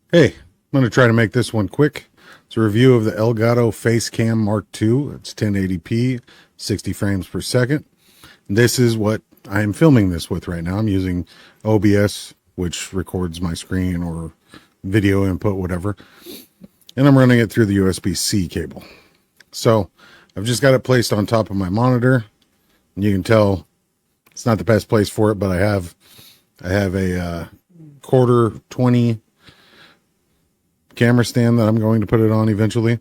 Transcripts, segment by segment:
Hey, I'm going to try to make this one quick. It's a review of the Elgato Facecam MK.2. It's 1080p, 60 frames per second. This is what I am filming this with right now. I'm using OBS, which records my screen or video input, whatever. And I'm running it through the USB-C cable. So I've just got it placed on top of my monitor. And you can tell it's not the best place for it, but I have a quarter 20 camera stand that I'm going to put it on eventually.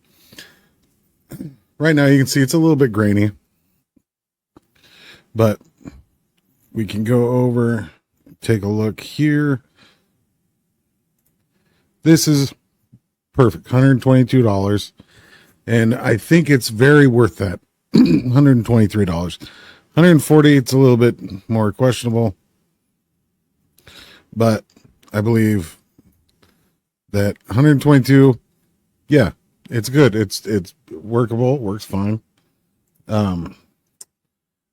Right now you can see it's a little bit grainy, but we can go over, take a look here. This is perfect, $122, and I think it's very worth that. $123. $140, it's a little bit more questionable, but I believe that 122, yeah, it's good. It's workable, works fine. I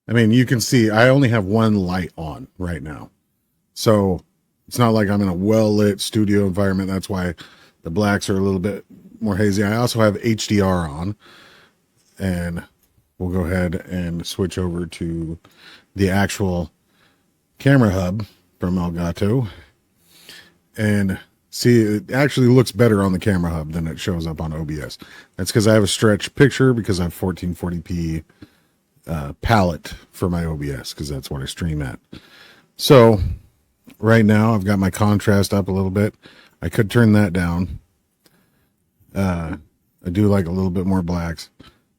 mean, you can see I only have one light on right now, so it's not like I'm in a well-lit studio environment. That's why the blacks are a little bit more hazy. I also have HDR on, and we'll go ahead and switch over to the actual camera hub from Elgato, and see, it actually looks better on the camera hub than it shows up on OBS. That's because I have a stretch picture because I have 1440p palette for my OBS, because that's what I stream at. So right now I've got my contrast up a little bit. I could turn that down. I do like a little bit more blacks.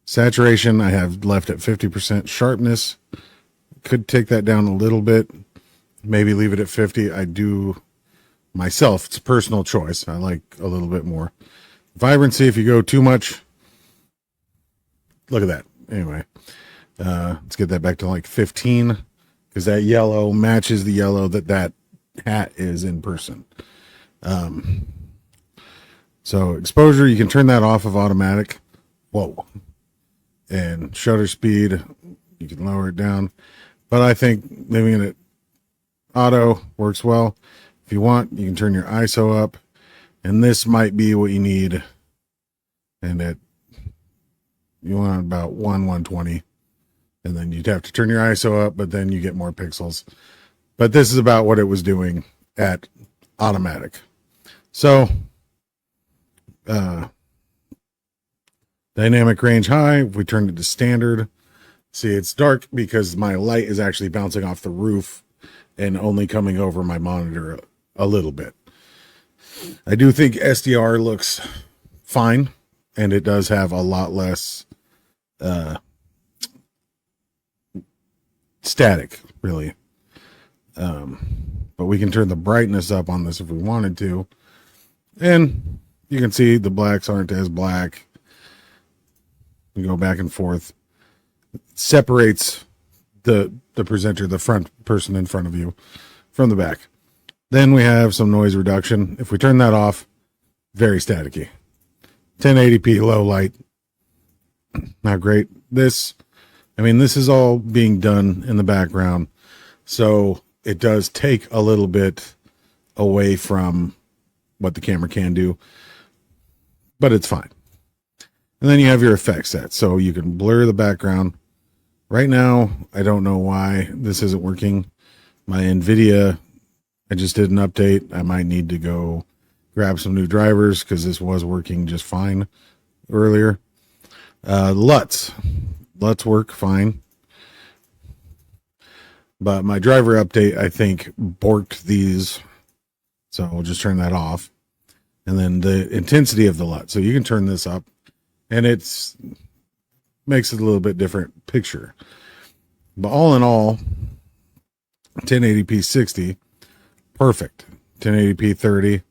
Saturation I have left at 50%. Sharpness, could take that down a little bit, maybe leave it at 50. I do myself, it's a personal choice. I like a little bit more. Vibrancy, if you go too much, look at that. Anyway, let's get that back to like 15, because that yellow matches the yellow that hat is in person. So exposure, you can turn that off of automatic. Whoa. And shutter speed, you can lower it down, but I think leaving it at auto works well. If you want, you can turn your ISO up, and this might be what you need. And you want about 120, and then you'd have to turn your ISO up, but then you get more pixels. But this is about what it was doing at automatic. So dynamic range high, if we turn it to standard, see, it's dark because my light is actually bouncing off the roof and only coming over my monitor a little bit. I do think SDR looks fine, and it does have a lot less static, really. But we can turn the brightness up on this if we wanted to, and you can see the blacks aren't as black. We go back and forth. It separates the presenter, the front person in front of you, from the back. Then we have some noise reduction. If we turn that off, very staticky. 1080p low light, not great. This is all being done in the background, so it does take a little bit away from what the camera can do, but it's fine. And then you have your effect set, so you can blur the background. Right now, I don't know why this isn't working. My NVIDIA, I just did an update. I might need to go grab some new drivers, because this was working just fine earlier. LUTs work fine, but my driver update, I think, borked these, so we'll just turn that off. And then the intensity of the LUT, so you can turn this up, and it's makes it a little bit different picture. But all in all, 1080p 60, perfect. 1080p 30,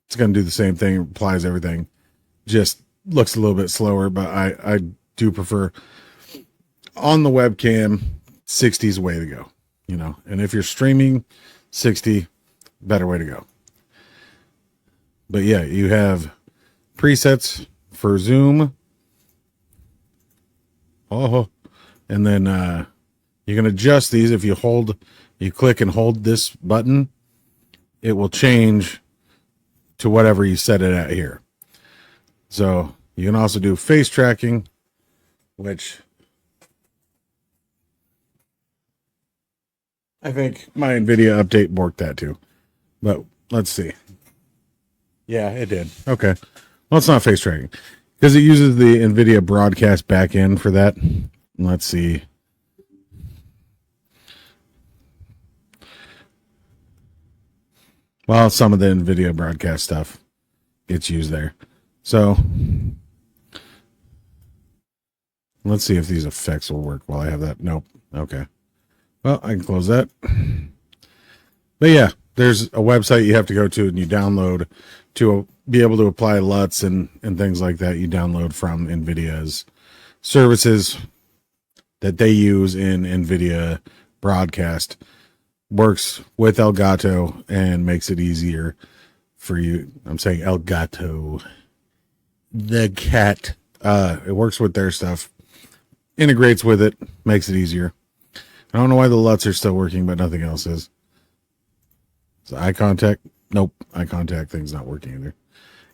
it's going to do the same thing, applies everything, just looks a little bit slower, but I do prefer, on the webcam, 60 is the way to go, and if you're streaming, 60, better way to go. But yeah, you have presets for zoom. And then you can adjust these. If you click and hold this button, it will change to whatever you set it at here. So you can also do face tracking, which I think my NVIDIA update worked that too. But let's see. Yeah, it did. Okay. Well, it's not face tracking because it uses the NVIDIA broadcast backend for that. Let's see. Well, some of the NVIDIA broadcast stuff gets used there. So let's see if these effects will work while I have that. Nope. Okay. Well, I can close that. But yeah, there's a website you have to go to and you download to be able to apply LUTs and things like that. You download from NVIDIA's services that they use in NVIDIA broadcast. Works with Elgato and makes it easier for you. I'm saying Elgato, the cat. It works with their stuff, integrates with it, makes it easier. I don't know why the LUTs are still working, but nothing else is. So eye contact, nope, eye contact thing's not working either.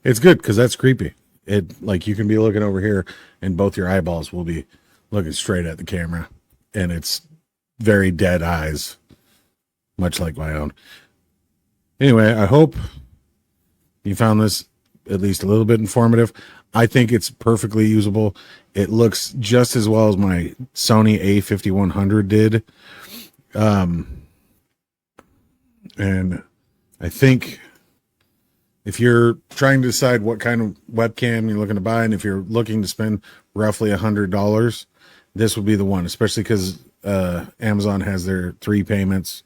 It's good because that's creepy. It, like, you can be looking over here and both your eyeballs will be looking straight at the camera, and it's very dead eyes, much like my own. Anyway, I hope you found this at least a little bit informative. I think it's perfectly usable. It looks just as well as my Sony A5100 did. And I think if you're trying to decide what kind of webcam you're looking to buy, and if you're looking to spend roughly $100, this would be the one, especially because Amazon has their 3 payments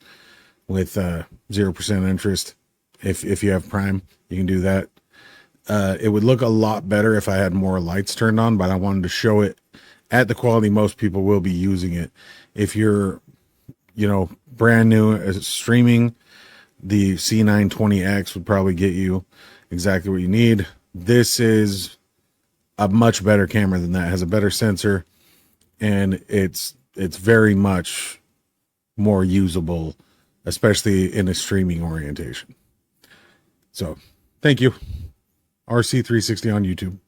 with 0% interest. If you have Prime, you can do that. It would look a lot better if I had more lights turned on, but I wanted to show it at the quality most people will be using it. If you're, brand new streaming, the C920X would probably get you exactly what you need. This is a much better camera than that. It has a better sensor, and it's very much more usable, especially in a streaming orientation. So, thank you. RC360 on YouTube.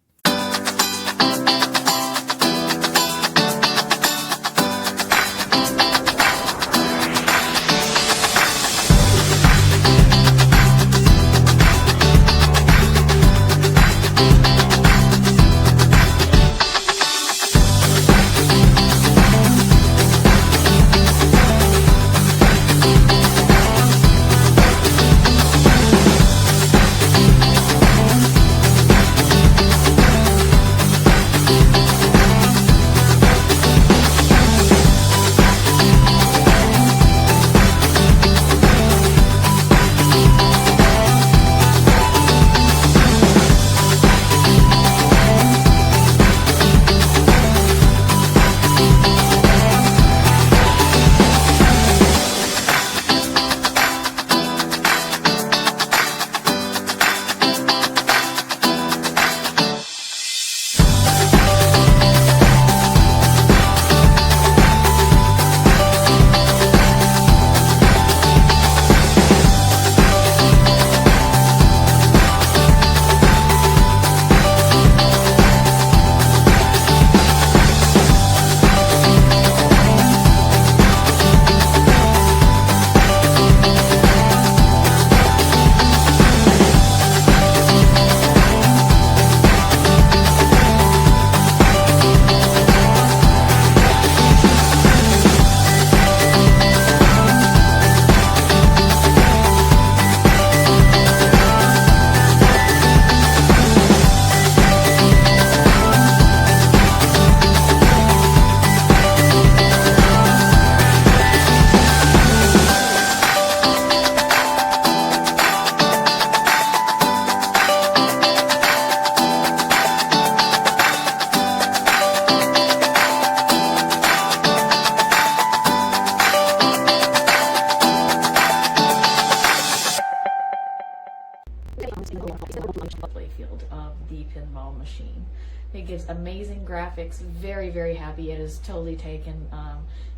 Playfield of the pinball machine. It gives amazing graphics. Very, very happy. It has totally taken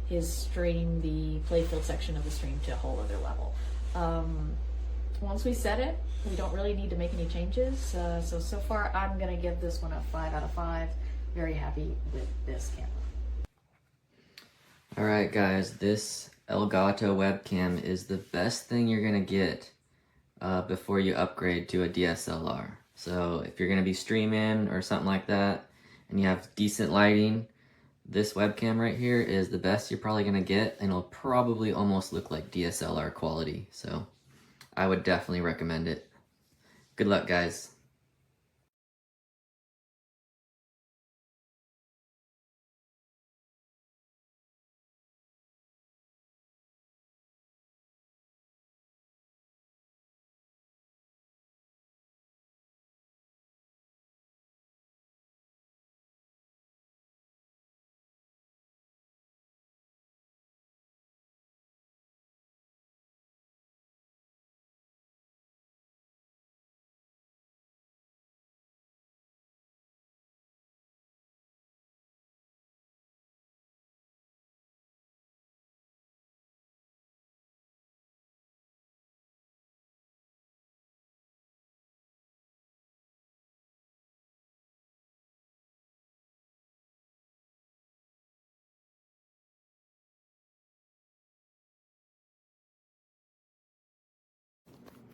his stream, the playfield section of the stream, to a whole other level. once we set it, we don't really need to make any changes. So far, I'm gonna give this one a 5 out of 5. Very happy with this camera. Alright guys, this Elgato webcam is the best thing you're gonna get before you upgrade to a DSLR. So if you're gonna be streaming or something like that, and you have decent lighting, this webcam right here is the best you're probably gonna get, and it'll probably almost look like DSLR quality. So I would definitely recommend it. Good luck, guys.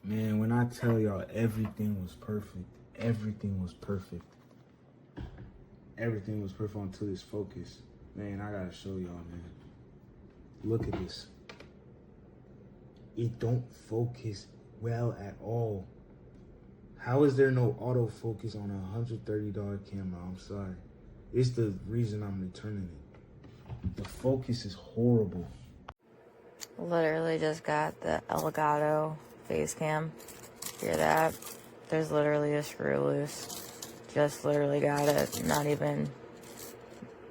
Man, when I tell y'all everything was perfect, everything was perfect. Everything was perfect until this focus. Man, I gotta show y'all, man. Look at this. It don't focus well at all. How is there no autofocus on a $130 camera? I'm sorry. It's the reason I'm returning it. The focus is horrible. Literally just got the Elgato Facecam. Hear that? There's literally a screw loose. Just literally got it not even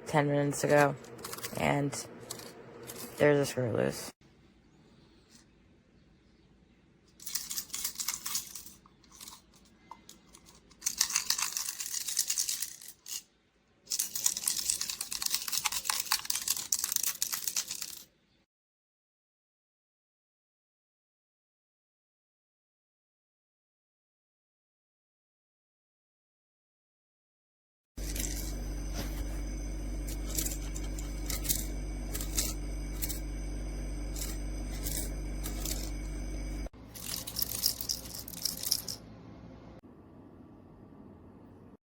10 minutes ago. And there's a screw loose.